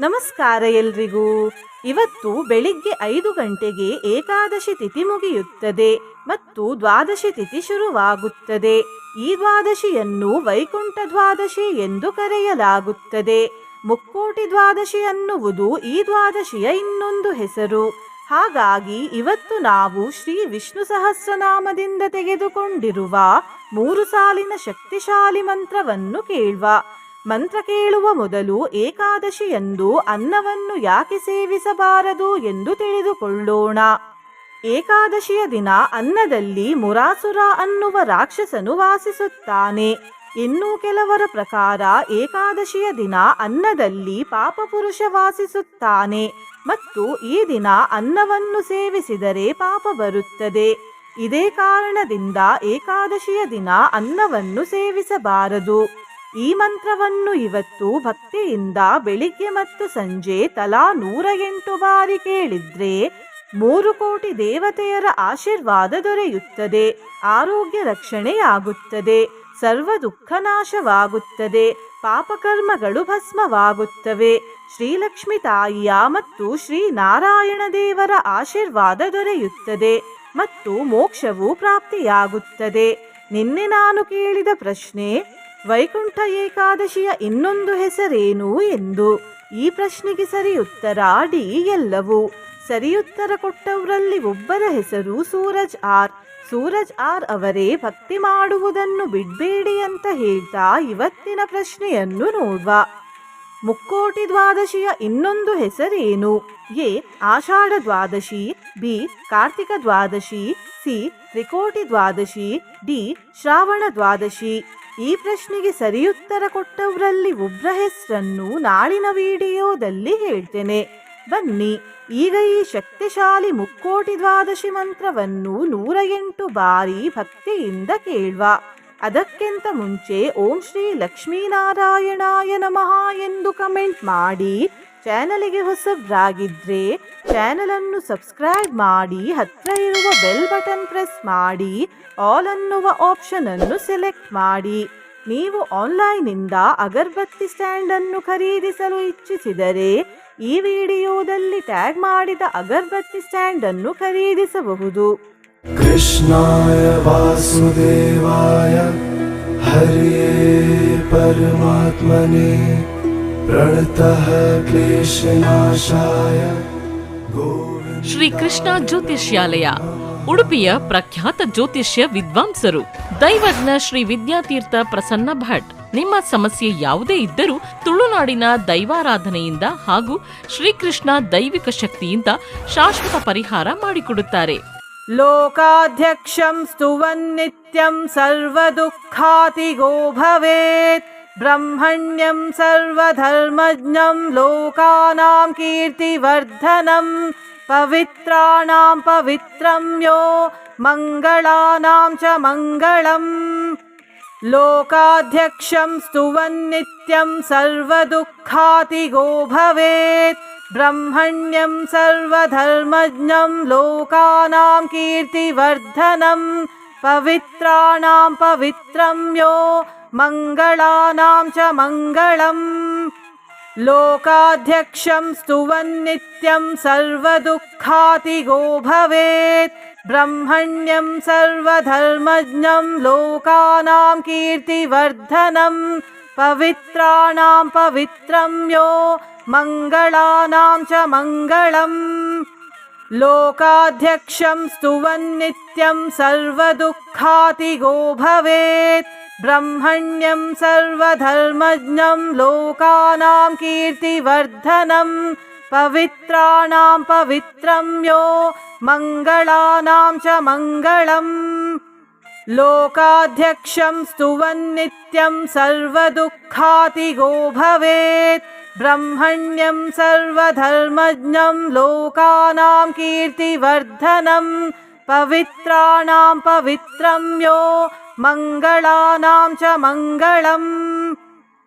ನಮಸ್ಕಾರ ಎಲ್ರಿಗೂ. ಇವತ್ತು ಬೆಳಿಗ್ಗೆ 5 ಗಂಟೆಗೆ ಏಕಾದಶಿ ತಿಥಿ ಮುಗಿಯುತ್ತದೆ ಮತ್ತು ದ್ವಾದಶಿ ತಿಥಿ ಶುರುವಾಗುತ್ತದೆ. ಈ ದ್ವಾದಶಿಯನ್ನು ವೈಕುಂಠ ದ್ವಾದಶಿ ಎಂದು ಕರೆಯಲಾಗುತ್ತದೆ. ಮುಕ್ಕೋಟಿ ದ್ವಾದಶಿ ಅನ್ನುವುದು ಈ ದ್ವಾದಶಿಯ ಇನ್ನೊಂದು ಹೆಸರು. ಹಾಗಾಗಿ ಇವತ್ತು ನಾವು ಶ್ರೀ ವಿಷ್ಣು ಸಹಸ್ರನಾಮದಿಂದ ತೆಗೆದುಕೊಂಡಿರುವ 3 ಸಾಲಿನ ಶಕ್ತಿಶಾಲಿ ಮಂತ್ರವನ್ನು ಕೇಳುವ. ಮಂತ್ರ ಕೇಳುವ ಮೊದಲು ಏಕಾದಶಿಯಂದು ಅನ್ನವನ್ನು ಯಾಕೆ ಸೇವಿಸಬಾರದು ಎಂದು ತಿಳಿದುಕೊಳ್ಳೋಣ. ಏಕಾದಶಿಯ ದಿನ ಅನ್ನದಲ್ಲಿ ಮುರಾಸುರ ಅನ್ನುವ ರಾಕ್ಷಸನು ವಾಸಿಸುತ್ತಾನೆ. ಇನ್ನು ಕೆಲವರ ಪ್ರಕಾರ ಏಕಾದಶಿಯ ದಿನ ಅನ್ನದಲ್ಲಿ ಪಾಪಪುರುಷ ವಾಸಿಸುತ್ತಾನೆ ಮತ್ತು ಈ ದಿನ ಅನ್ನವನ್ನು ಸೇವಿಸಿದರೆ ಪಾಪ ಬರುತ್ತದೆ. ಇದೇ ಕಾರಣದಿಂದ ಏಕಾದಶಿಯ ದಿನ ಅನ್ನವನ್ನು ಸೇವಿಸಬಾರದು. ಈ ಮಂತ್ರವನ್ನು ಇವತ್ತು ಭಕ್ತಿಯಿಂದ ಬೆಳಿಗ್ಗೆ ಮತ್ತು ಸಂಜೆ ತಲಾ 108 ಬಾರಿ ಕೇಳಿದ್ರೆ 3 ಕೋಟಿ ದೇವತೆಯರ ಆಶೀರ್ವಾದ ದೊರೆಯುತ್ತದೆ. ಆರೋಗ್ಯ ರಕ್ಷಣೆಯಾಗುತ್ತದೆ, ಸರ್ವ ದುಃಖ ನಾಶವಾಗುತ್ತದೆ, ಪಾಪಕರ್ಮಗಳು ಭಸ್ಮವಾಗುತ್ತವೆ. ಶ್ರೀಲಕ್ಷ್ಮಿ ತಾಯಿಯ ಮತ್ತು ಶ್ರೀ ನಾರಾಯಣ ದೇವರ ಆಶೀರ್ವಾದ ದೊರೆಯುತ್ತದೆ ಮತ್ತು ಮೋಕ್ಷವು ಪ್ರಾಪ್ತಿಯಾಗುತ್ತದೆ. ನಿನ್ನೆ ನಾನು ಕೇಳಿದ ಪ್ರಶ್ನೆ, ವೈಕುಂಠ ಏಕಾದಶಿಯ ಇನ್ನೊಂದು ಹೆಸರೇನು ಎಂದು. ಈ ಪ್ರಶ್ನೆಗೆ ಸರಿ ಉತ್ತರ ಡಿ ಎಲ್ಲವೂ. ಸರಿಯುತ್ತರ ಕೊಟ್ಟವರಲ್ಲಿ ಒಬ್ಬರ ಹೆಸರು ಸೂರಜ್ ಆರ್. ಸೂರಜ್ ಆರ್ ಅವರೇ ಭಕ್ತಿ ಮಾಡುವುದನ್ನು ಬಿಡಬೇಡಿ ಅಂತ ಹೇಳ್ತಾ ಇವತ್ತಿನ ಪ್ರಶ್ನೆಯನ್ನು ನೋಡುವ. ಮುಕ್ಕೋಟಿ ದ್ವಾದಶಿಯ ಇನ್ನೊಂದು ಹೆಸರೇನು? ಎ. ಆಷಾಢ ದ್ವಾದಶಿ, ಬಿ. ಕಾರ್ತಿಕ ದ್ವಾದಶಿ, ಸಿ. ತ್ರಿಕೋಟಿ ದ್ವಾದಶಿ, ಡಿ. ಶ್ರಾವಣ ದ್ವಾದಶಿ. ಈ ಪ್ರಶ್ನೆಗೆ ಸರಿಯುತ್ತರ ಕೊಟ್ಟವರಲ್ಲಿ ಒಬ್ಬರ ಹೆಸರನ್ನು ನಾಳಿನ ವಿಡಿಯೋದಲ್ಲಿ ಹೇಳ್ತೇನೆ. ಬನ್ನಿ ಈಗ ಈ ಶಕ್ತಿಶಾಲಿ ಮುಕ್ಕೋಟಿ ದ್ವಾದಶಿ ಮಂತ್ರವನ್ನು 108 ಬಾರಿ ಭಕ್ತಿಯಿಂದ ಕೇಳುವ. ಅದಕ್ಕಿಂತ ಮುಂಚೆ ಓಂ ಶ್ರೀ ಲಕ್ಷ್ಮೀನಾರಾಯಣಾಯ ನಮಃ ಎಂದು ಕಮೆಂಟ್ ಮಾಡಿ. ಚಾನಲಿಗೆ ಹೊಸಬ್ರಾಗಿದ್ರೆ ಚಾನಲ್ ಅನ್ನು ಸಬ್ಸ್ಕ್ರೈಬ್ ಮಾಡಿ, ಹತ್ರ ಇರುವ ಬೆಲ್ ಬಟನ್ ಪ್ರೆಸ್ ಮಾಡಿ, ಆಲ್ ಅನ್ನುವ ಆಪ್ಷನ್ ಅನ್ನು ಸೆಲೆಕ್ಟ್ ಮಾಡಿ. ನೀವು ಆನ್ಲೈನ್ನಿಂದ ಅಗರಬತ್ತಿ ಸ್ಟ್ಯಾಂಡ್ ಅನ್ನು ಖರೀದಿಸಲು ಇಚ್ಛಿಸಿದರೆ ಈ ವಿಡಿಯೋದಲ್ಲಿ ಟ್ಯಾಗ್ ಮಾಡಿದ ಅಗರಬತ್ತಿ ಸ್ಟ್ಯಾಂಡ್ ಅನ್ನು ಖರೀದಿಸಬಹುದು. ಕೃಷ್ಣಾಯ ವಾಸುದೇವಾಯ ಹರಿಯೇ ಪರಮಾತ್ಮನೇ ಪ್ರಣತಃ ಕ್ಲೇಶನಾಶಾಯ ಗೋವಿಂದ. ಶ್ರೀ ಕೃಷ್ಣ ಜ್ಯೋತಿಷ್ಯಾಲಯ ಉಡುಪಿಯ ಪ್ರಖ್ಯಾತ ಜ್ಯೋತಿಷ್ಯ ವಿದ್ವಾಂಸರು ದೈವಜ್ಞ ಶ್ರೀ ವಿದ್ಯಾತೀರ್ಥ ಪ್ರಸನ್ನ ಭಟ್. ನಿಮ್ಮ ಸಮಸ್ಯೆ ಯಾವುದೇ ಇದ್ದರೂ ತುಳುನಾಡಿನ ದೈವಾರಾಧನೆಯಿಂದ ಹಾಗೂ ಶ್ರೀಕೃಷ್ಣ ದೈವಿಕ ಶಕ್ತಿಯಿಂದ ಶಾಶ್ವತ ಪರಿಹಾರ ಮಾಡಿಕೊಡುತ್ತಾರೆ. ಲೋಕಾಧ್ಯಕ್ಷಂ ಸ್ತುವನ್ನಿತ್ಯಂ ಸರ್ವದುಃಖಾತಿಗೋ ಭವೇತ್. ಬ್ರಹ್ಮಣ್ಯಂ ಸರ್ವಧರ್ಮಜ್ಞಂ ಲೋಕಾನಾಂ ಕೀರ್ತಿವರ್ಧನಂ. ಪವಿತ್ರಾಣಾಂ ಪವಿತ್ರಂ ಯೋ ಮಂಗಳಾನಾಂ ಚ ಮಂಗಳಂ. ಲೋಕಾಧ್ಯಕ್ಷಂ ಸ್ತುವನ್ನಿತ್ಯಂ ಸರ್ವದುಃಖಾತಿಗೋ ಭವೇತ್. ಬ್ರಹ್ಮಣ್ಯಂ ಸರ್ವಧರ್ಮಜ್ಞಂ ಲೋಕಾನಾಂ ಕೀರ್ತಿವರ್ಧನಂ. ಪವಿತ್ರಾಣಾಂ ಪವಿತ್ರಂ ಯೋ ಮಂಗಳಾನಾಂ ಚ ಮಂಗಳಂ. ಲೋಕಾಧ್ಯಕ್ಷಂ ಸ್ತುವನ್ನಿತ್ಯಂ ಸರ್ವದುಃಖಾತಿಗೋ ಭವೇತ್. ಬ್ರಹ್ಮಣ್ಯಂ ಸರ್ವಧರ್ಮಜ್ಞಂ ಲೋಕಾನಾಂ ಕೀರ್ತಿವರ್ಧನಂ. ಪವಿತ್ರಾಣಾಂ ಪವಿತ್ರಂ ಯೋ ಮಂಗಳಾನಾಂ ಚ ಮಂಗಳಂ. ಲೋಕಾಧ್ಯಕ್ಷಂ ಸ್ತುವನ್ನಿತ್ಯಂ ಸರ್ವದುಃಖಾತಿಗೋ ಭವೇತ್. ಬ್ರಹ್ಮಣ್ಯಂ ಸರ್ವಧರ್ಮಜ್ಞಂ ಲೋಕಾನಾಂ ಕೀರ್ತಿವರ್ಧನಂ. ಪವಿತ್ರಾಣಾಂ ಪವಿತ್ರಂ ಯೋ ಮಂಗಳಾನಾಂ ಚ ಮಂಗಳಂ. ಲೋಕಾಧ್ಯಕ್ಷಂ ಸ್ತುವನ್ನಿತ್ಯಂ ಸರ್ವದುಃಖಾತಿಗೋ ಭವೇತ್. ಬ್ರಹ್ಮಣ್ಯಂ ಸರ್ವಧರ್ಮಜ್ಞಂ ಲೋಕಾನಾಂ ಕೀರ್ತಿವರ್ಧನಂ. ಪವಿತ್ರಾಣಾಂ ಪವಿತ್ರಂ ಯೋ ಮಂಗಳಾನಾಂ ಚ ಮಂಗಳಂ.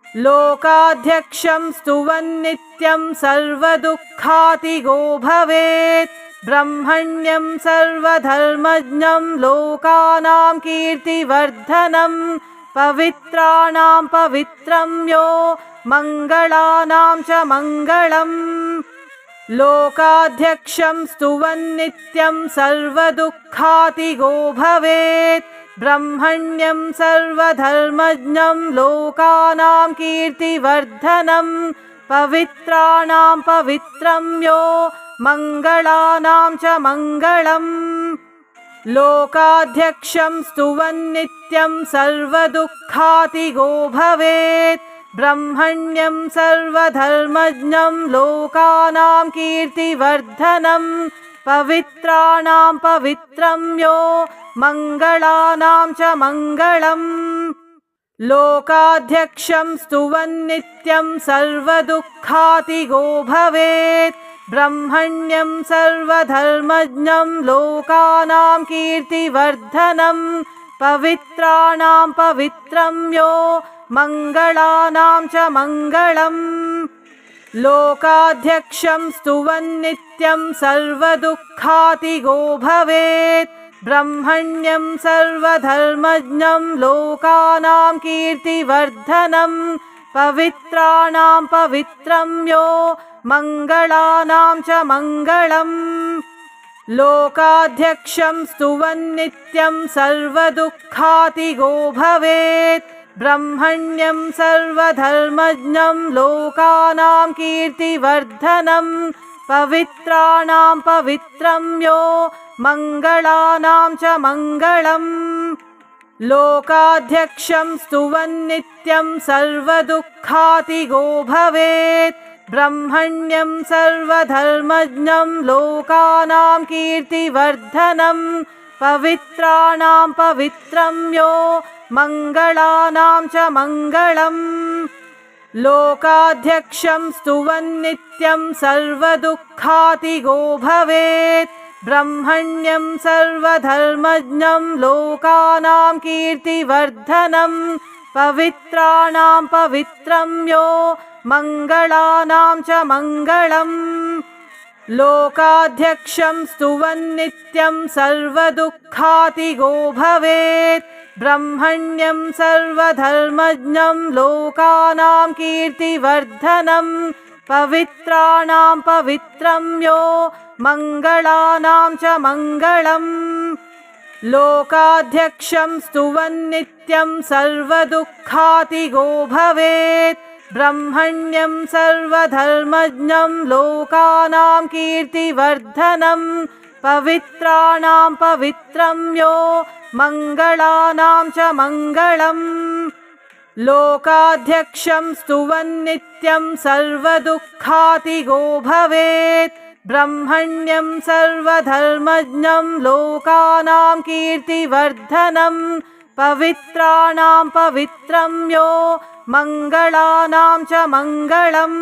ಲೋಕಾಧ್ಯಕ್ಷಂ ಸ್ತುವನ್ನಿತ್ಯಂ ಸರ್ವದುಃಖಾತಿಗೋ ಭವೇತ್. ಬ್ರಹ್ಮಣ್ಯಂ ಸರ್ವಧರ್ಮಜ್ಞಂ ಲೋಕಾನಾಂ ಕೀರ್ತಿವರ್ಧನಂ. पवित्राणां पवित्रं यो मङ्गलानां च मङ्गलम् लोकाध्यक्षं स्तुवन्नित्यं सर्वदुःखातिगो भवेत् ब्रह्मण्यं सर्वधर्मज्ञं लोकानां कीर्तिवर्धनं पवित्राणां पवित्रं यो मङ्गलानां च मङ्गलम् लोकाध्यक्षं स्तुवन्नित्यं सर्वदुःखातिगो भवेत् ब्रह्मण्यं सर्वधर्मज्ञं लोकानां कीर्तिवर्धनं पवित्राणां पवित्रं यो मङ्गलानां च मङ्गलम् लोकाध्यक्षं स्तुवन्नित्यं सर्वदुःखातिगो भवेत् ब्रह्मण्यं सर्वधर्मज्ञं लोकानां कीर्तिवर्धनं पवित्राणां पवित्रं यो मङ्गलानां च मङ्गलम् लोकाध्यक्षं स्तुवन्नित्यं सर्वदुःखातिगो भवेत् ब्रह्मण्यं सर्वधर्मज्ञं लोकानां कीर्तिवर्धनं पवित्राणां पवित्रं यो मङ्गलानां च मङ्गलम् लोकाध्यक्षं स्तुवन्नित्यं सर्वदुःखातिगो भवेत् ब्रह्मण्यं सर्वधर्मज्ञं लोकानां कीर्तिवर्धनं पवित्राणां पवित्रं यो मङ्गलानां च मङ्गलम् लोकाध्यक्षं स्तुवन्नित्यं सर्वदुःखातिगो भवेत् ब्रह्मण्यं सर्वधर्मज्ञं लोकानां कीर्तिवर्धनं पवित्राणां पवित्रं यो मङ्गलानां च मङ्गलम् लोकाध्यक्षं स्तुवन्नित्यं सर्वदुःखातिगो भवेत् ब्रह्मण्यं सर्वधर्मज्ञं लोकानां कीर्तिवर्धनं पवित्राणां पवित्रं यो मङ्गलानां च मङ्गलम् लोकाध्यक्षं स्तुवन्नित्यं सर्वदुःखातिगो भवेत् ब्रह्मण्यं सर्वधर्मज्ञं लोकानां कीर्तिवर्धनं पवित्राणां पवित्रं यो मङ्गलानां च मङ्गलम् लोकाध्यक्षं स्तुवन्नित्यं सर्वदुःखातिगो भवेत् ब्रह्मण्यं सर्वधर्मज्ञं लोकानां कीर्तिवर्धनं पवित्राणां पवित्रं यो मङ्गलानां च मङ्गलम् लोकाध्यक्षं स्तुवन्नित्यं सर्वदुःखातिगो भवेत् ब्रह्मण्यं सर्वधर्मज्ञं लोकानां कीर्तिवर्धनं पवित्राणां पवित्रं यो मङ्गलानां च मङ्गलम्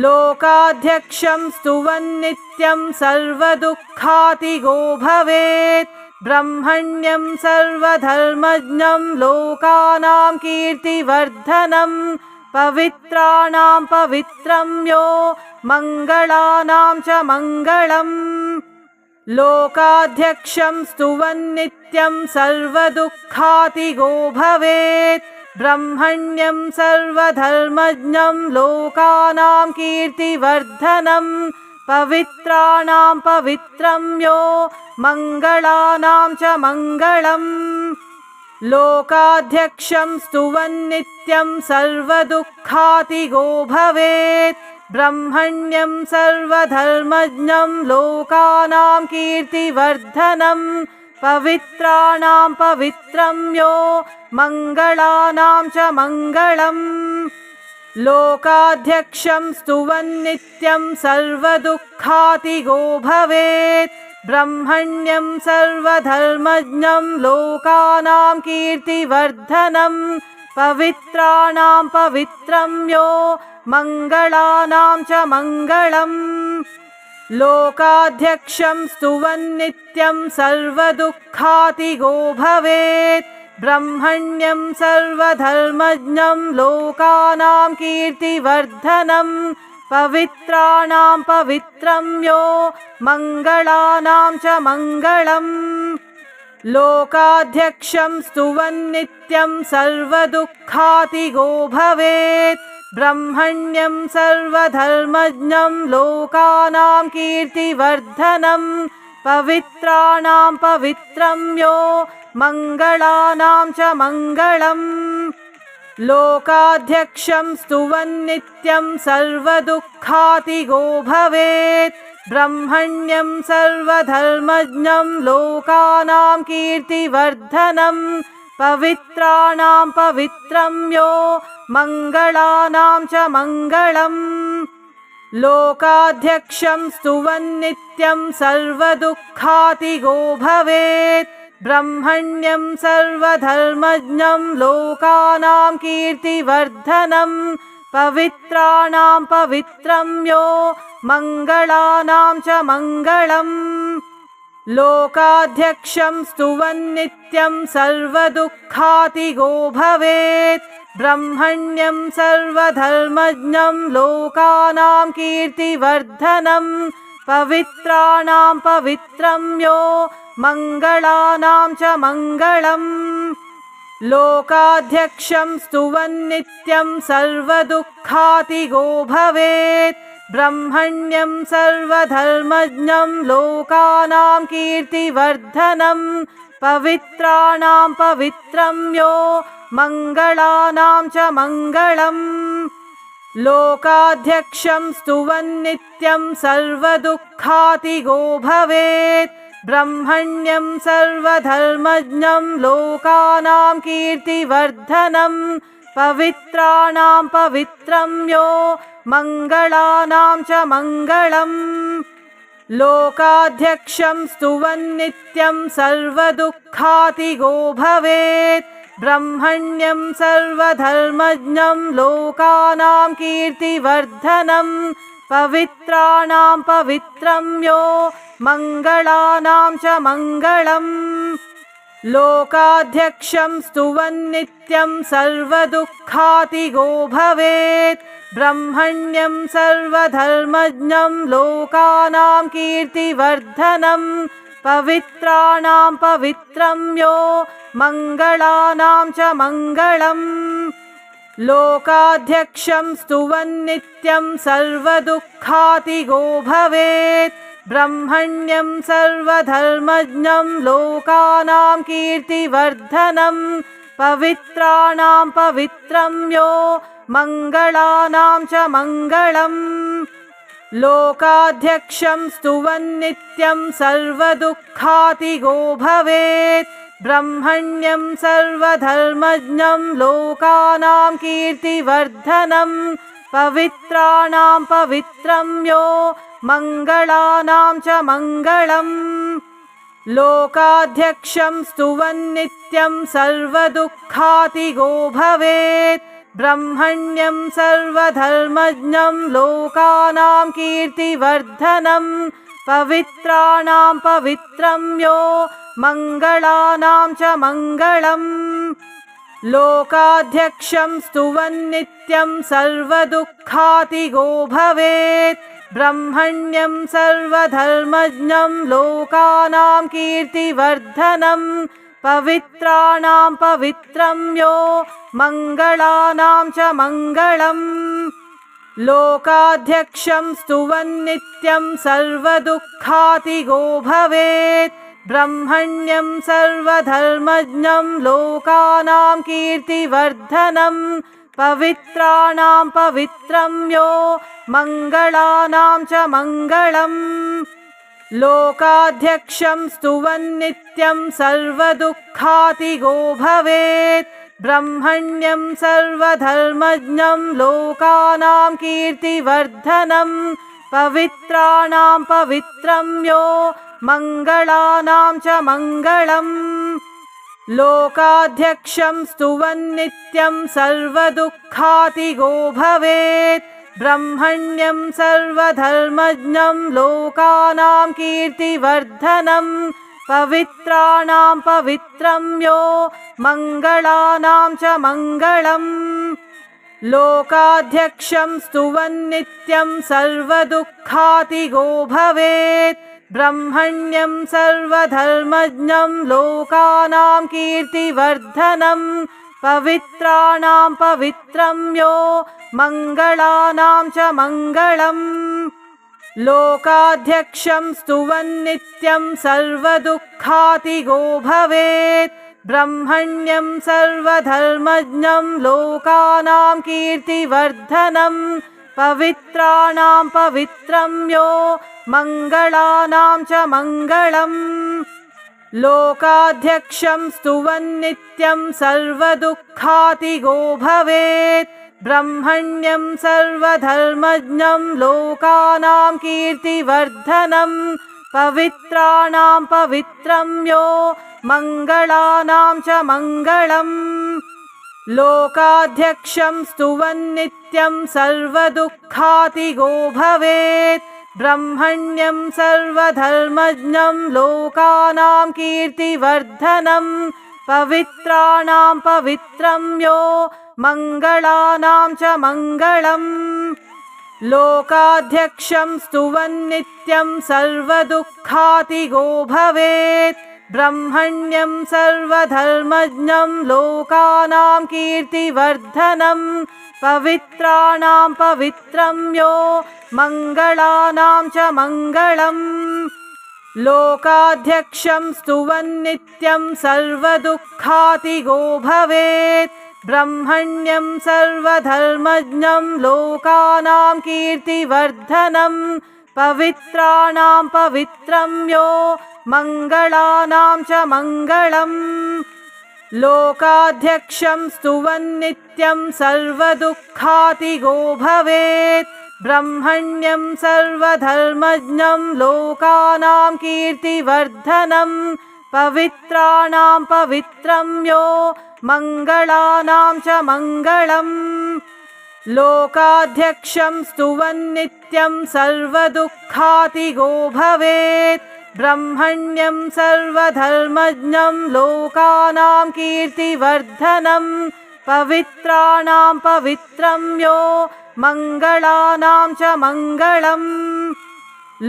लोकाध्यक्षं स्तुवन्नित्यं सर्वदुःखातिगो भवेत् ब्रह्मण्यं सर्वधर्मज्ञं लोकानां कीर्तिवर्धनं पवित्राणां पवित्रं यो मङ्गलानां च मङ्गलम् लोकाध्यक्षं स्तुवन्नित्यं सर्वदुःखातिगो भवेत् ब्रह्मण्यं सर्वधर्मज्ञं लोकानां कीर्तिवर्धनं पवित्राणां पवित्रं यो मङ्गलानां च मङ्गलम् लोकाध्यक्षं स्तुवन्नित्यं सर्वदुःखातिगो भवेत् ब्रह्मण्यं सर्वधर्मज्ञं लोकानां कीर्तिवर्धनं पवित्राणां पवित्रं यो मङ्गलानां च मङ्गलम् लोकाध्यक्षं स्तुवन्नित्यं सर्वदुःखातिगो भवेत् ब्रह्मण्यं सर्वधर्मज्ञं लोकानां कीर्तिवर्धनं पवित्राणां पवित्रं यो मङ्गलानां च मङ्गलम् लोकाध्यक्षं स्तुवन्नित्यं सर्वदुःखातिगो भवेत् ब्रह्मण्यं सर्वधर्मज्ञं लोकानां कीर्तिवर्धनं पवित्राणां पवित्रं यो मङ्गलानां च मङ्गलम् लोकाध्यक्षं स्तुवन्नित्यं सर्वदुःखातिगो भवेत् ब्रह्मण्यं सर्वधर्मज्ञं लोकानां कीर्तिवर्धनं पवित्राणां पवित्रं यो मङ्गलानां च मङ्गलम् लोकाध्यक्षं स्तुवन्नित्यं सर्वदुःखातिगो भवेत् ब्रह्मण्यं सर्वधर्मज्ञं लोकानां कीर्तिवर्धनं पवित्राणां पवित्रं यो मङ्गलानां च मङ्गलम् लोकाध्यक्षं स्तुवन्नित्यं सर्वदुःखातिगो भवेत् ब्रह्मण्यं सर्वधर्मज्ञं लोकानां कीर्तिवर्धनं पवित्राणां पवित्रं यो मङ्गलानां च मङ्गलम् लोकाध्यक्षं स्तुवन्नित्यं सर्वदुःखातिगो भवेत् ब्रह्मण्यं सर्वधर्मज्ञं लोकानां कीर्तिवर्धनं पवित्राणां पवित्रं यो मङ्गलानां च मङ्गलम् लोकाध्यक्षं स्तुवन्नित्यं सर्वदुःखातिगो भवेत् ब्रह्मण्यं सर्वधर्मज्ञं लोकानां कीर्तिवर्धनं पवित्राणां पवित्रं यो मङ्गलानां च मङ्गलम् लोकाध्यक्षं स्तुवन्नित्यं सर्वदुःखातिगो भवेत् ब्रह्मण्यं सर्वधर्मज्ञं लोकानां कीर्तिवर्धनं पवित्राणां पवित्रं यो मङ्गलानां च मङ्गलम् लोकाध्यक्षं स्तुवन्नित्यं सर्वदुःखातिगो भवेत् ब्रह्मण्यं सर्वधर्मज्ञं लोकानां कीर्तिवर्धनं पवित्राणां पवित्रं यो मङ्गलानां च मङ्गलम् लोकाध्यक्षं स्तुवन्नित्यं सर्वदुःखातिगो भवेत् ब्रह्मण्यं सर्वधर्मज्ञं लोकानां कीर्तिवर्धनं पवित्राणां पवित्रं यो मङ्गलानां च मङ्गलम् लोकाध्यक्षं स्तुवन्नित्यं सर्वदुःखातिगो भवेत् ब्रह्मण्यं सर्वधर्मज्ञं लोकानां कीर्तिवर्धनं पवित्राणां पवित्रं यो मङ्गलानां च मङ्गलम् लोकाध्यक्षं स्तुवन्नित्यं सर्वदुःखातिगो भवेत् ब्रह्मण्यं सर्वधर्मज्ञं लोकानां कीर्तिवर्धनं पवित्राणां पवित्रं यो मङ्गलानां च मङ्गलम् लोकाध्यक्षं स्तुवन्नित्यं सर्वदुःखातिगो भवेत् ब्रह्मण्यं सर्वधर्मज्ञं लोकानां कीर्तिवर्धनं पवित्राणां पवित्रं यो मङ्गलानां च मङ्गलम् लोकाध्यक्षं स्तुवन्नित्यं सर्वदुःखातिगो भवेत् ब्रह्मण्यं सर्वधर्मज्ञं लोकानां कीर्तिवर्धनं पवित्राणां पवित्रं यो मङ्गलानां च मङ्गलम् लोकाध्यक्षं स्तुवन्नित्यं सर्वदुःखातिगो भवेत् ब्रह्मण्यं सर्वधर्मज्ञं लोकानां कीर्तिवर्धनं पवित्राणां पवित्रं यो मङ्गलानां च मङ्गलम् लोकाध्यक्षं स्तुवन्नित्यं सर्वदुःखातिगो भवेत् ब्रह्मण्यं सर्वधर्मज्ञं लोकानां कीर्तिवर्धनं पवित्राणां पवित्रं यो मङ्गलानां च मङ्गलम् लोकाध्यक्षं स्तुवन्नित्यं सर्वदुःखातिगो भवेत् ब्रह्मण्यं सर्वधर्मज्ञं लोकानां कीर्तिवर्धनं पवित्राणां पवित्रं यो मङ्गलानां च मङ्गलम् लोकाध्यक्षं स्तुवन्नित्यं सर्वदुःखातिगो भवेत् ब्रह्मण्यं सर्वधर्मज्ञं लोकानां कीर्तिवर्धनं पवित्राणां पवित्रं यो मङ्गलानां च मङ्गलम् लोकाध्यक्षं स्तुवन्नित्यं सर्वदुःखातिगो भवेत् ब्रह्मण्यं सर्वधर्मज्ञं लोकानां कीर्तिवर्धनं पवित्राणां पवित्रं यो मङ्गलानां च मङ्गलम् लोकाध्यक्षं स्तुवन्नित्यं सर्वदुःखातिगो भवेत् ब्रह्मण्यं सर्वधर्मज्ञं लोकानां कीर्तिवर्धनं पवित्राणां पवित्रं यो मङ्गलानां च मङ्गलम् लोकाध्यक्षं स्तुवन्नित्यं सर्वदुःखातिगो भवेत् ब्रह्मण्यं सर्वधर्मज्ञं लोकानां कीर्तिवर्धनं पवित्राणां पवित्रं यो मङ्गलानां च मङ्गलम् लोकाध्यक्षं स्तुवन्नित्यं सर्वदुःखातिगो भवेत् ब्रह्मण्यं सर्वधर्मज्ञं लोकानां कीर्तिवर्धनं पवित्राणां पवित्रं यो मङ्गलानां च मङ्गलम् लोकाध्यक्षं स्तुवन्नित्यं सर्वदुःखातिगो भवेत् ब्रह्मण्यं सर्वधर्मज्ञं लोकानां कीर्तिवर्धनं पवित्राणां पवित्रं यो मङ्गलानां च मङ्गलम् लोकाध्यक्षं स्तुवन्नित्यं सर्वदुःखातिगो भवेत् ब्रह्मण्यं सर्वधर्मज्ञं लोकानां कीर्तिवर्धनं पवित्राणां पवित्रं यो मङ्गलानां च मङ्गलम् लोकाध्यक्षं स्तुवन्नित्यं सर्वदुःखातिगो भवेत् ब्रह्मण्यं सर्वधर्मज्ञं लोकानां कीर्तिवर्धनं पवित्राणां पवित्रं यो मङ्गलानां च मङ्गलम्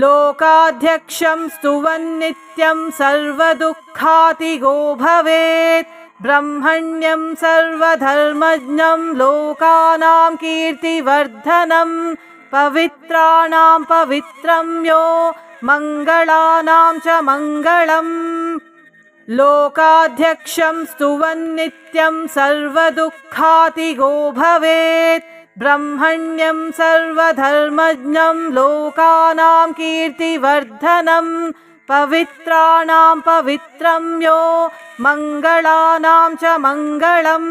लोकाध्यक्षं स्तुवन्नित्यं सर्वदुःखातिगो भवेत् ब्रह्मण्यं सर्वधर्मज्ञं लोकानां कीर्तिवर्धनं पवित्राणां पवित्रं यो मङ्गलानां च मङ्गलम् लोकाध्यक्षं स्तुवन्नित्यं सर्वदुःखातिगो भवेत् ब्रह्मण्यं सर्वधर्मज्ञं लोकानां कीर्तिवर्धनं पवित्राणां पवित्रं यो मङ्गलानां च मङ्गलम्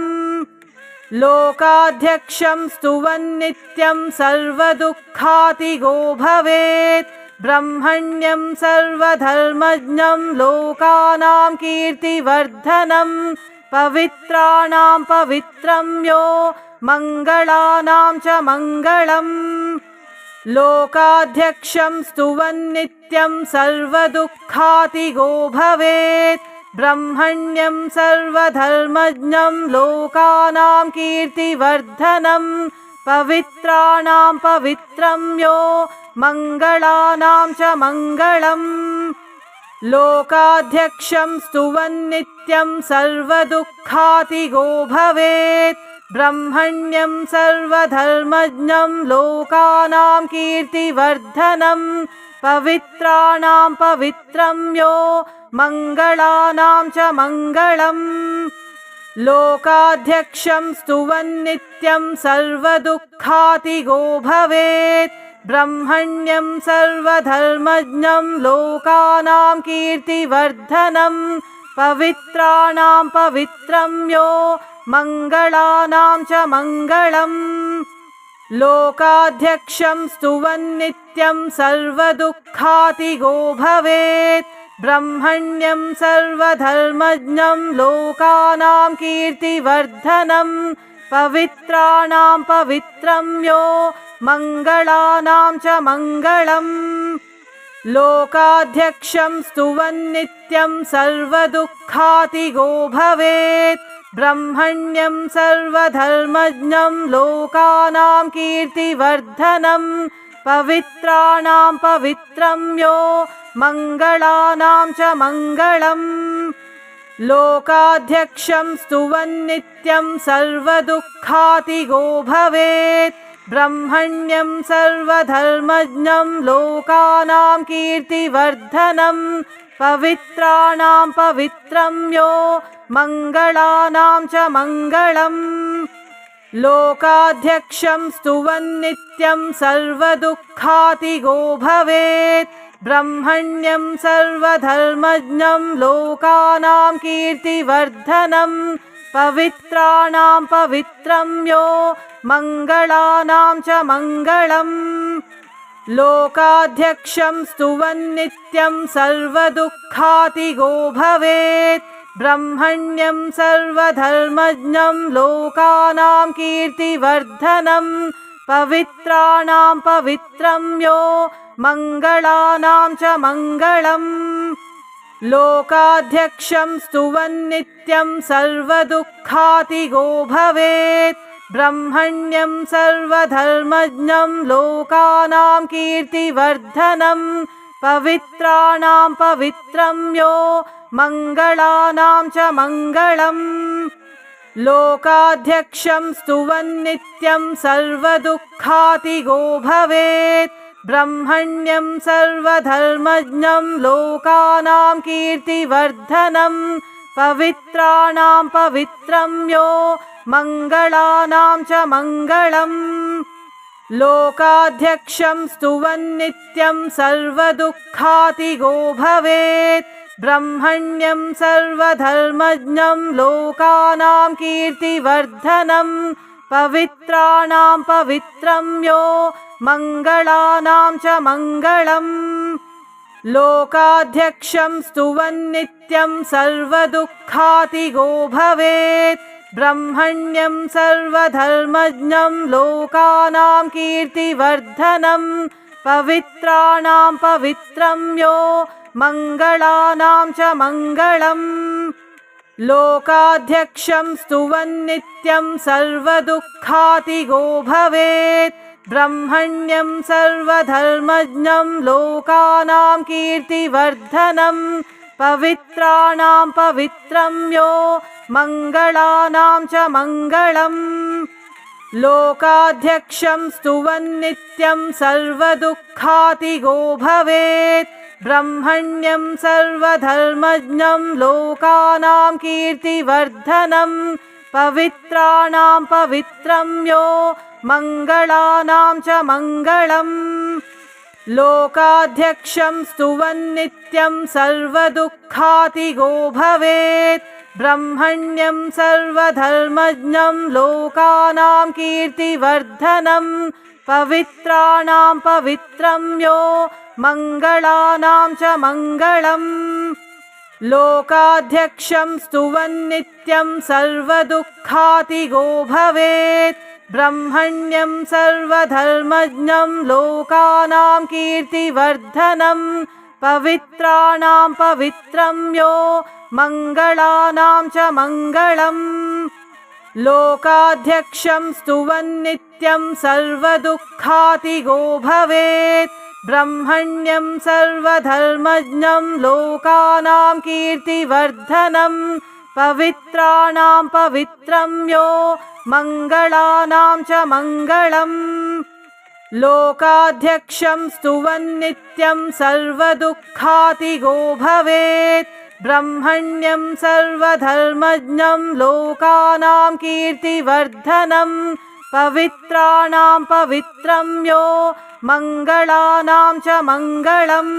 लोकाध्यक्षं स्तुवन्नित्यं सर्वदुःखातिगो भवेत् ब्रह्मण्यं सर्वधर्मज्ञं लोकानां कीर्तिवर्धनं पवित्राणां पवित्रं यो मङ्गलानां च मङ्गलम् लोकाध्यक्षं स्तुवन्नित्यं सर्वदुःखातिगो भवेत् ब्रह्मण्यं सर्वधर्मज्ञं लोकानां कीर्तिवर्धनं पवित्राणां पवित्रं यो मङ्गलानां च मङ्गलम् लोकाध्यक्षं स्तुवन्नित्यं सर्वदुःखातिगो भवेत् ब्रह्मण्यं सर्वधर्मज्ञं लोकानां कीर्तिवर्धनं पवित्राणां पवित्रं यो मङ्गलानां च मङ्गलम् लोकाध्यक्षं स्तुवन्नित्यं सर्वदुःखातिगो भवेत् ब्रह्मण्यं सर्वधर्मज्ञं लोकानां कीर्तिवर्धनं पवित्राणां पवित्रं यो मङ्गलानां च मङ्गलम् लोकाध्यक्षं स्तुवन्नित्यं सर्वदुःखातिगो भवेत् ब्रह्मण्यं सर्वधर्मज्ञं लोकानां कीर्तिवर्धनं पवित्राणां पवित्रं यो मङ्गलानां च मङ्गलम् लोकाध्यक्षं स्तुवन्नित्यं सर्वदुःखातिगो भवेत् ब्रह्मण्यं सर्वधर्मज्ञं लोकानां कीर्तिवर्धनं पवित्राणां पवित्रं यो मङ्गलानां च मङ्गलम् लोकाध्यक्षं स्तुवन्नित्यं सर्वदुःखातिगो भवेत् ब्रह्मण्यं सर्वधर्मज्ञं लोकानां कीर्तिवर्धनं पवित्राणां पवित्रं यो मङ्गलानां च मङ्गलम् लोकाध्यक्षं स्तुवन्नित्यं सर्वदुःखातिगो भवेत् ब्रह्मण्यं सर्वधर्मज्ञं लोकानां कीर्तिवर्धनं पवित्राणां पवित्रं यो मङ्गलानां च मङ्गलम् लोकाध्यक्षं स्तुवन्नित्यं सर्वदुःखातिगो भवेत् ब्रह्मण्यं सर्वधर्मज्ञं लोकानां कीर्तिवर्धनं पवित्राणां पवित्रं यो मङ्गलानां च मङ्गलम् लोकाध्यक्षं स्तुवन्नित्यं सर्वदुःखातिगो भवेत् ब्रह्मण्यं सर्वधर्मज्ञं लोकानां कीर्तिवर्धनं पवित्राणां पवित्रं यो मङ्गलानां च मङ्गलम् लोकाध्यक्षं स्तुवन्नित्यं सर्वदुःखातिगो भवेत् ब्रह्मण्यं सर्वधर्मज्ञं लोकानां कीर्तिवर्धनं पवित्राणां पवित्रं यो मङ्गलानां च मङ्गलम् लोकाध्यक्षं स्तुवन्नित्यं सर्वदुःखातिगो भवेत् ब्रह्मण्यं सर्वधर्मज्ञं लोकानां कीर्तिवर्धनं पवित्राणां पवित्रं यो मङ्गलानां च मङ्गलम् लोकाध्यक्षं स्तुवन्नित्यं सर्वदुःखातिगो भवेत् ब्रह्मण्यं सर्वधर्मज्ञं लोकानां कीर्तिवर्धनं पवित्राणां पवित्रं यो मङ्गलानां च मङ्गलम् लोकाध्यक्षं स्तुवन्नित्यं सर्वदुःखातिगो भवेत् ब्रह्मण्यं सर्वधर्मज्ञं लोकानां कीर्तिवर्धनं पवित्राणां पवित्रं यो मङ्गलानां च मङ्गलम् लोकाध्यक्षं स्तुवन्नित्यं सर्वदुःखातिगो भवेत् ब्रह्मण्यं सर्वधर्मज्ञं लोकानां कीर्तिवर्धनं पवित्राणां पवित्रं यो मङ्गलानां च मङ्गलम् लोकाध्यक्षं स्तुवन्नित्यं सर्वदुःखातिगो भवेत् ब्रह्मण्यं सर्वधर्मज्ञं लोकानां कीर्तिवर्धनं पवित्राणां पवित्रं यो मङ्गलानां च मङ्गलम् लोकाध्यक्षं स्तुवन्नित्यं सर्वदुःखातिगो भवेत् ब्रह्मण्यं सर्वधर्मज्ञं लोकानां कीर्तिवर्धनं पवित्राणां पवित्रं यो मङ्गलानां च मङ्गलम् लोकाध्यक्षं स्तुवन्नित्यं सर्वदुःखातिगो भवेत् ब्रह्मण्यं सर्वधर्मज्ञं लोकानां कीर्तिवर्धनं पवित्राणां पवित्रं यो मङ्गलानां च मङ्गलम् लोकाध्यक्षं स्तुवन्नित्यं सर्वदुःखातिगो भवेत् ब्रह्मण्यं सर्वधर्मज्ञं लोकानां कीर्तिवर्धनं पवित्राणां पवित्रं यो मङ्गलानां च मङ्गलम्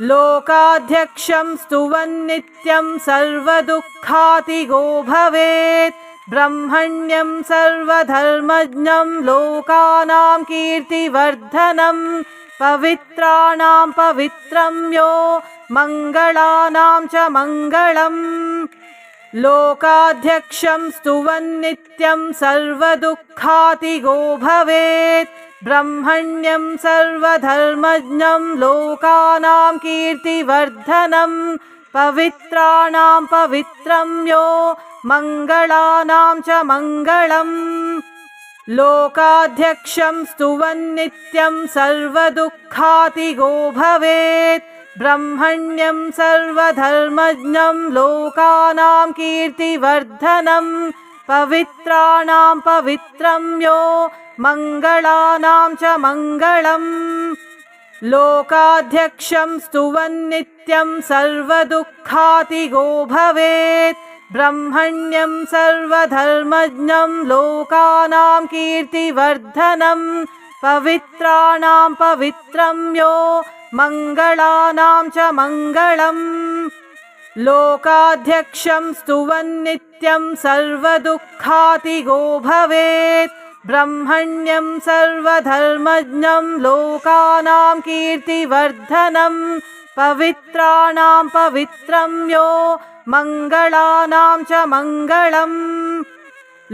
लोकाध्यक्षं स्तुवन्नित्यं सर्वदुःखातिगो भवेत् ब्रह्मण्यं सर्वधर्मज्ञं लोकानां कीर्तिवर्धनं पवित्राणां पवित्रं यो मङ्गलानां च मङ्गलम् लोकाध्यक्षं स्तुवन्नित्यं सर्वदुःखातिगो भवेत् ब्रह्मण्यं सर्वधर्मज्ञं लोकानां कीर्तिवर्धनं पवित्राणां पवित्रं यो मङ्गलानां च मङ्गलम् लोकाध्यक्षं स्तुवन्नित्यं सर्वदुःखातिगो भवेत् ब्रह्मण्यं सर्वधर्मज्ञं लोकानां कीर्तिवर्धनं पवित्राणां पवित्रं यो मङ्गलानां च मङ्गलम् लोकाध्यक्षं स्तुवन्नित्यं सर्वदुःखातिगो भवेत् ब्रह्मण्यं सर्वधर्मज्ञं लोकानां कीर्तिवर्धनं पवित्राणां पवित्रं यो मङ्गलानां च मङ्गलम् लोकाध्यक्षं स्तुवन्नित्यं सर्वदुःखातिगो भवेत् ब्रह्मण्यं सर्वधर्मज्ञं लोकानां कीर्तिवर्धनं पवित्राणां पवित्रं यो मङ्गलानां च मङ्गलम्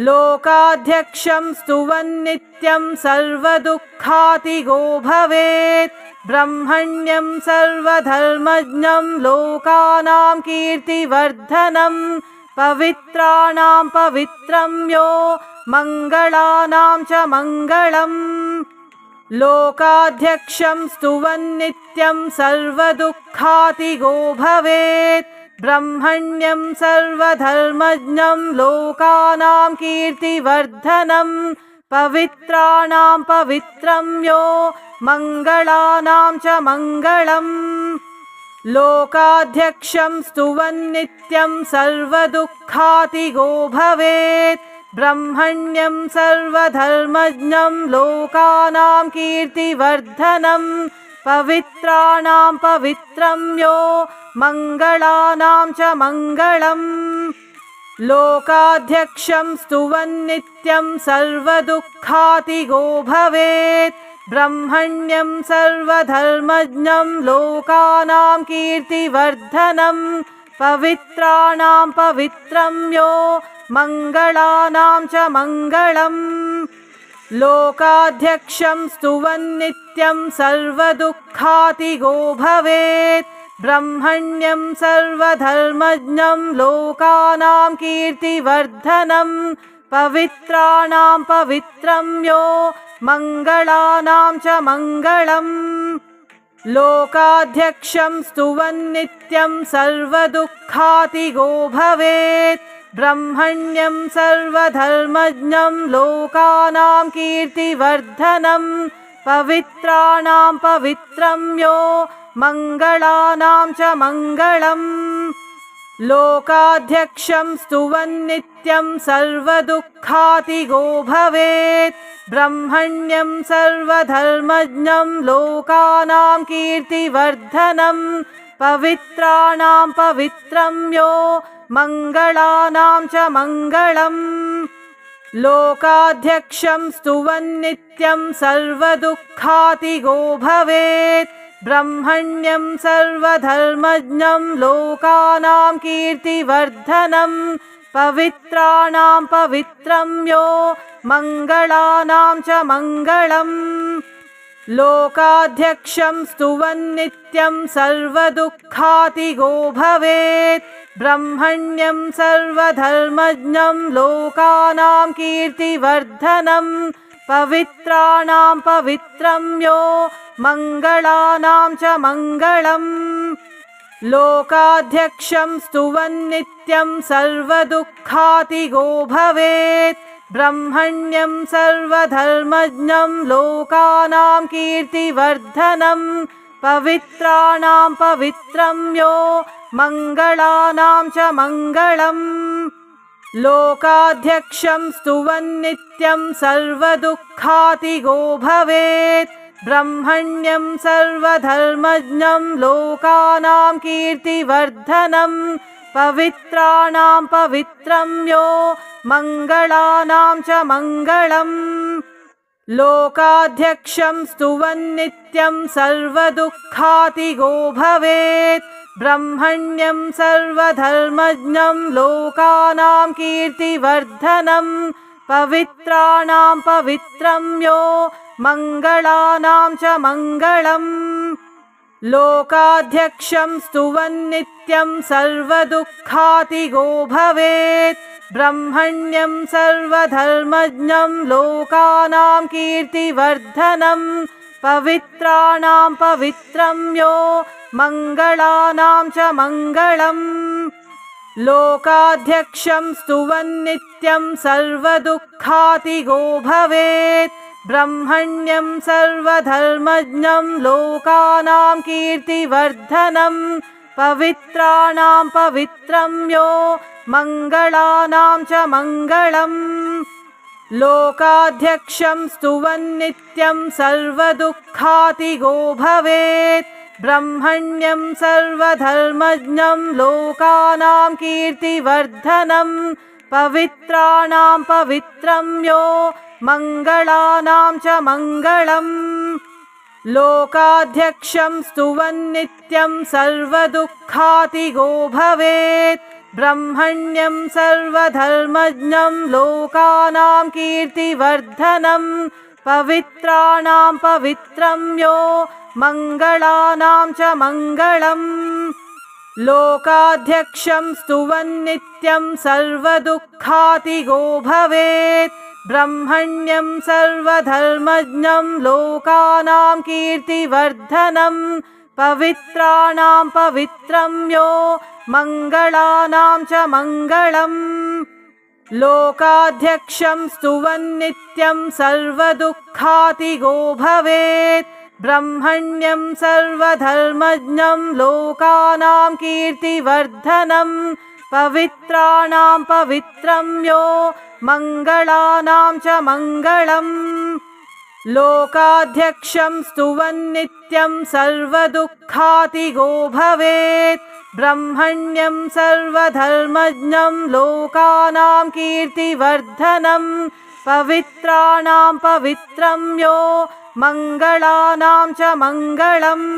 लोकाध्यक्षं स्तुवन्नित्यं सर्वदुःखातिगो भवेत् ब्रह्मण्यं सर्वधर्मज्ञं लोकानां कीर्तिवर्धनं पवित्राणां पवित्रं यो मङ्गलानां च मङ्गलम् लोकाध्यक्षं स्तुवन्नित्यं सर्वदुःखातिगो भवेत् ब्रह्मण्यं सर्वधर्मज्ञं लोकानां कीर्तिवर्धनं पवित्राणां पवित्रं यो मङ्गलानां च मङ्गलम् लोकाध्यक्षं स्तुवन्नित्यं सर्वदुःखातिगो भवेत् ब्रह्मण्यं सर्वधर्मज्ञं लोकानां कीर्तिवर्धनं पवित्राणां पवित्रं यो मङ्गलानां च मङ्गलम् लोकाध्यक्षं स्तुवन्नित्यं सर्वदुःखातिगो भवेत् ब्रह्मण्यं सर्वधर्मज्ञं लोकानां कीर्तिवर्धनं पवित्राणां पवित्रं यो मङ्गलानां च मङ्गलम् लोकाध्यक्षं स्तुवन्नित्यं सर्वदुःखातिगो भवेत् ब्रह्मण्यं सर्वधर्मज्ञं लोकानां कीर्तिवर्धनं पवित्राणां पवित्रं यो मङ्गलानां च मङ्गलम् लोकाध्यक्षं स्तुवन्नित्यं सर्वदुःखातिगो भवेत् ब्रह्मण्यं सर्वधर्मज्ञं लोकानां कीर्तिवर्धनं पवित्राणां पवित्रं यो मङ्गलानां च मङ्गलम् लोकाध्यक्षं स्तुवन्नित्यं सर्वदुःखातिगो भवेत् ब्रह्मण्यं सर्वधर्मज्ञं लोकानां कीर्तिवर्धनं पवित्राणां पवित्रं यो मङ्गलानां च मङ्गलम् लोकाध्यक्षं स्तुवन्नित्यं सर्वदुःखातिगो भवेत् ब्रह्मण्यं सर्वधर्मज्ञं लोकानां कीर्तिवर्धनं पवित्राणां पवित्रं यो मङ्गलानां च मङ्गलम् लोकाध्यक्षं स्तुवन्नित्यं सर्वदुःखातिगो भवेत् ब्रह्मण्यं सर्वधर्मज्ञं लोकानां कीर्तिवर्धनं पवित्राणां पवित्रं यो मङ्गलानां च मङ्गलम् लोकाध्यक्षं स्तुवन्नित्यं सर्वदुःखातिगो भवेत् ब्रह्मण्यं सर्वधर्मज्ञं लोकानां कीर्तिवर्धनं पवित्राणां पवित्रं यो मङ्गलानां च मङ्गलम् लोकाध्यक्षं स्तुवन्नित्यं सर्वदुःखातिगो भवेत् ब्रह्मण्यं सर्वधर्मज्ञं लोकानां कीर्तिवर्धनं पवित्राणां पवित्रं यो मङ्गलानां च मङ्गलम् लोकाध्यक्षं स्तुवन्नित्यं सर्वदुःखातिगो भवेत् ब्रह्मण्यं सर्वधर्मज्ञं लोकानां कीर्तिवर्धनं पवित्राणां पवित्रं यो मङ्गलानां च मङ्गलम् लोकाध्यक्षं स्तुवन्नित्यं सर्वदुःखातिगो भवेत् ब्रह्मण्यं सर्वधर्मज्ञं लोकानां कीर्तिवर्धनं पवित्राणां पवित्रं यो मङ्गलानां च मङ्गलम् लोकाध्यक्षं स्तुवन्नित्यं सर्वदुःखातिगो भवेत् ब्रह्मण्यं सर्वधर्मज्ञं लोकानां कीर्तिवर्धनं पवित्राणां पवित्रं यो मङ्गलानां च मङ्गलम् लोकाध्यक्षं स्तुवन्नित्यं सर्वदुःखातिगो भवेत् ब्रह्मण्यं सर्वधर्मज्ञं लोकानां कीर्तिवर्धनं पवित्राणां पवित्रं यो मङ्गलानां च मङ्गलम् लोकाध्यक्षं स्तुवन्नित्यं सर्वदुःखातिगो भवेत् ब्रह्मण्यं सर्वधर्मज्ञं लोकानां कीर्तिवर्धनं पवित्राणां पवित्रं यो मङ्गलानां च मङ्गलम् लोकाध्यक्षं स्तुवन्नित्यं सर्वदुःखातिगो भवेत् ब्रह्मण्यं सर्वधर्मज्ञं लोकानां कीर्तिवर्धनं पवित्राणां पवित्रं यो मङ्गलानां च मङ्गलम् लोकाध्यक्षं स्तुवन्नित्यं सर्वदुःखातिगो भवेत् ब्रह्मण्यं सर्वधर्मज्ञं लोकानां कीर्तिवर्धनं पवित्राणां पवित्रं यो मङ्गलानां च मङ्गलम् लोकाध्यक्षं स्तुवन्नित्यं सर्वदुःखातिगो भवेत् ब्रह्मण्यं सर्वधर्मज्ञं लोकानां कीर्तिवर्धनं पवित्राणां पवित्रं यो मङ्गलानां च मङ्गलम्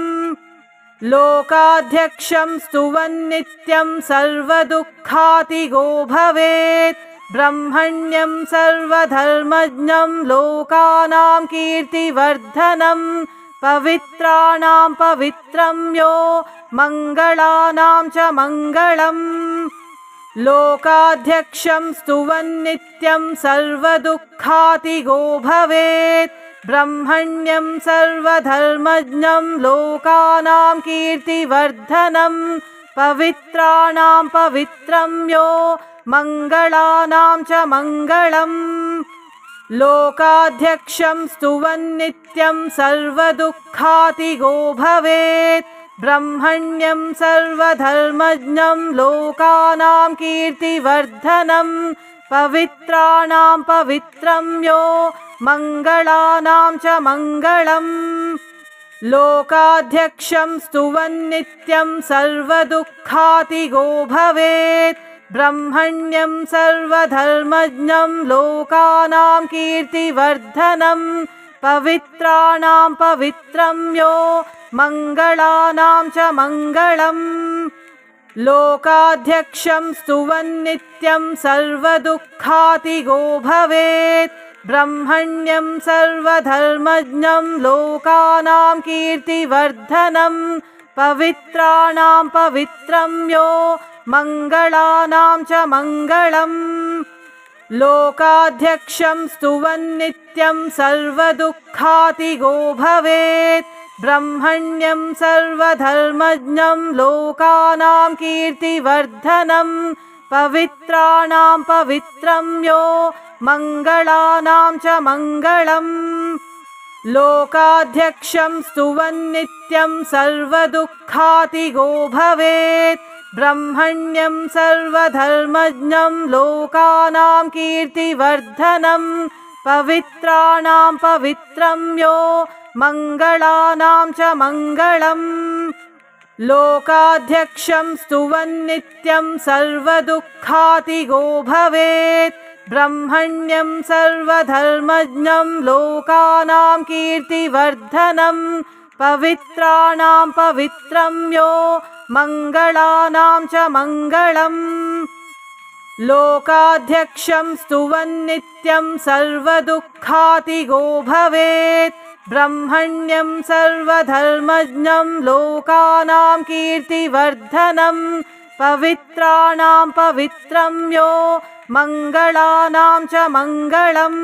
लोकाध्यक्षं स्तुवन्नित्यं सर्वदुःखातिगो भवेत् ब्रह्मण्यं सर्वधर्मज्ञं लोकानां कीर्तिवर्धनं पवित्राणां पवित्रं यो मङ्गलानां च मङ्गलम् लोकाध्यक्षं स्तुवन्नित्यं सर्वदुःखातिगो भवेत् ब्रह्मण्यं सर्वधर्मज्ञं लोकानां कीर्तिवर्धनं पवित्राणां पवित्रं यो मङ्गलानां च मङ्गलम् लोकाध्यक्षं स्तुवन्नित्यं सर्वदुःखातिगो भवेत् ब्रह्मण्यं सर्वधर्मज्ञं लोकानां कीर्तिवर्धनं पवित्राणां पवित्रं यो मङ्गलानां च मङ्गलम् लोकाध्यक्षं स्तुवन्नित्यं सर्वदुःखातिगो भवेत् ब्रह्मण्यं सर्वधर्मज्ञं लोकानां कीर्तिवर्धनं पवित्राणां पवित्रं यो मङ्गलानां च मङ्गलम् लोकाध्यक्षं स्तुवन्नित्यं सर्वदुःखातिगो भवेत् ब्रह्मण्यं सर्वधर्मज्ञं लोकानां कीर्तिवर्धनं पवित्राणां पवित्रं यो मङ्गलानां च मङ्गलम् लोकाध्यक्षं स्तुवन्नित्यं सर्वदुःखातिगो भवेत् ब्रह्मण्यं सर्वधर्मज्ञं लोकानां कीर्तिवर्धनं पवित्राणां पवित्रं यो मङ्गलानां च मङ्गलम् लोकाध्यक्षं स्तुवन्नित्यं सर्वदुःखातिगो भवेत् ब्रह्मण्यं सर्वधर्मज्ञं लोकानां कीर्तिवर्धनं पवित्राणां पवित्रं यो मङ्गलानां च मङ्गलम् लोकाध्यक्षं स्तुवन्नित्यं सर्वदुःखातिगो भवेत् ब्रह्मण्यं सर्वधर्मज्ञं लोकानां कीर्तिवर्धनं पवित्राणां पवित्रं यो मङ्गलानां च मङ्गलम् लोकाध्यक्षं स्तुवन्नित्यं सर्वदुःखातिगो भवेत् ब्रह्मण्यं सर्वधर्मज्ञं लोकानां कीर्तिवर्धनं पवित्राणां पवित्रं यो मङ्गलानां च मङ्गलम्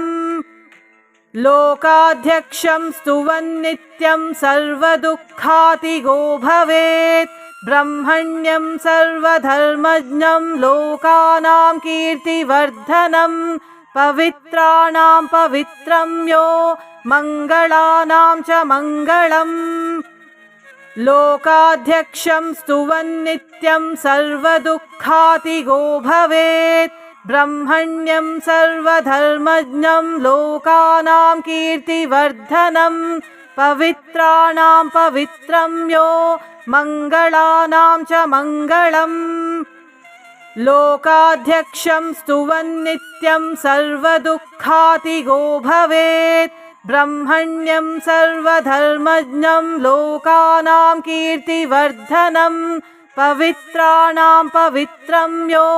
लोकाध्यक्षं स्तुवन्नित्यं सर्वदुःखातिगो भवेत् ब्रह्मण्यं सर्वधर्मज्ञं लोकानां कीर्तिवर्धनं पवित्राणां पवित्रं यो मङ्गलानां च मङ्गलम् लोकाध्यक्षं स्तुवन्नित्यं सर्वदुःखातिगो भवेत् ब्रह्मण्यं सर्वधर्मज्ञं लोकानां कीर्तिवर्धनं पवित्राणां पवित्रं यो मङ्गलानां च मङ्गलम् लोकाध्यक्षं स्तुवन्नित्यं सर्वदुःखातिगो भवेत् ब्रह्मण्यं सर्वधर्मज्ञं लोकानां कीर्तिवर्धनं पवित्राणां पवित्रं यो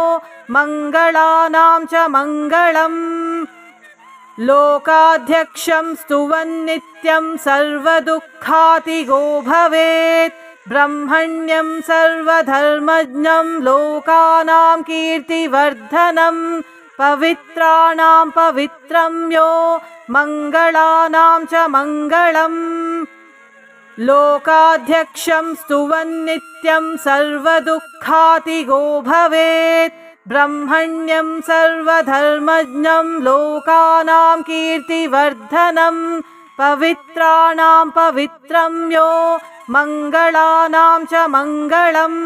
मङ्गलानां च मङ्गलम् लोकाध्यक्षं स्तुवन्नित्यं सर्वदुःखातिगो भवेत् ब्रह्मण्यं सर्वधर्मज्ञं लोकानां कीर्तिवर्धनं पवित्राणां पवित्रं यो मङ्गलानां च मङ्गलम् लोकाध्यक्षं स्तुवन्नित्यं सर्वदुःखातिगो भवेत् ब्रह्मण्यं सर्वधर्मज्ञं लोकानां कीर्तिवर्धनं पवित्राणां पवित्रं यो मङ्गलानां च मङ्गलम्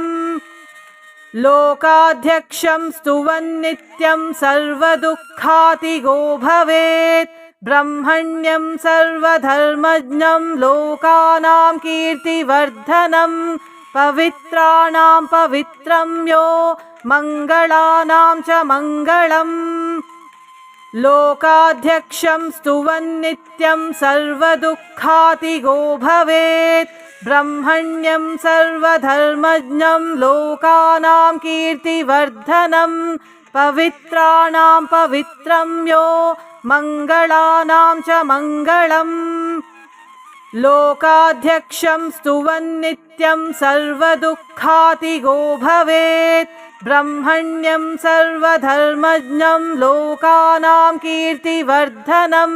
लोकाध्यक्षं स्तुवन्नित्यं सर्वदुःखातिगो भवेत् ब्रह्मण्यं सर्वधर्मज्ञं लोकानां कीर्तिवर्धनं पवित्राणां पवित्रं यो मङ्गलानां च मङ्गलम् लोकाध्यक्षं स्तुवन्नित्यं सर्वदुःखातिगो भवेत् ब्रह्मण्यं सर्वधर्मज्ञं लोकानां कीर्तिवर्धनं पवित्राणां पवित्रं यो मङ्गलानां च मङ्गलम् लोकाध्यक्षं स्तुवन्नित्यं सर्वदुःखातिगो भवेत् ब्रह्मण्यं सर्वधर्मज्ञं लोकानां कीर्तिवर्धनं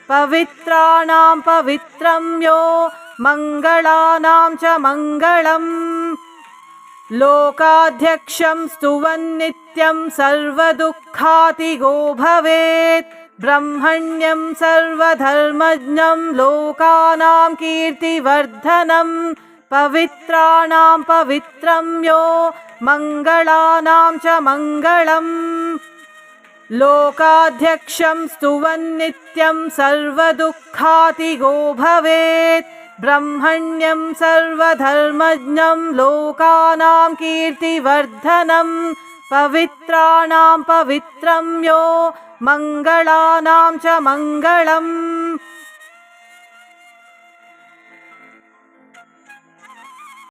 पवित्राणां पवित्रं यो मङ्गलानां च मङ्गलम् लोकाध्यक्षं स्तुवन्नित्यं सर्वदुःखातिगो भवेत् ब्रह्मण्यं सर्वधर्मज्ञं लोकानां कीर्तिवर्धनं पवित्राणां पवित्रं यो मङ्गलानां च मङ्गलम् लोकाध्यक्षं स्तुवन्नित्यं सर्वदुःखातिगो भवेत् ब्रह्मण्यं सर्वधर्मज्ञं लोकानां कीर्तिवर्धनं पवित्राणां पवित्रं यो मङ्गलानां च मङ्गलम्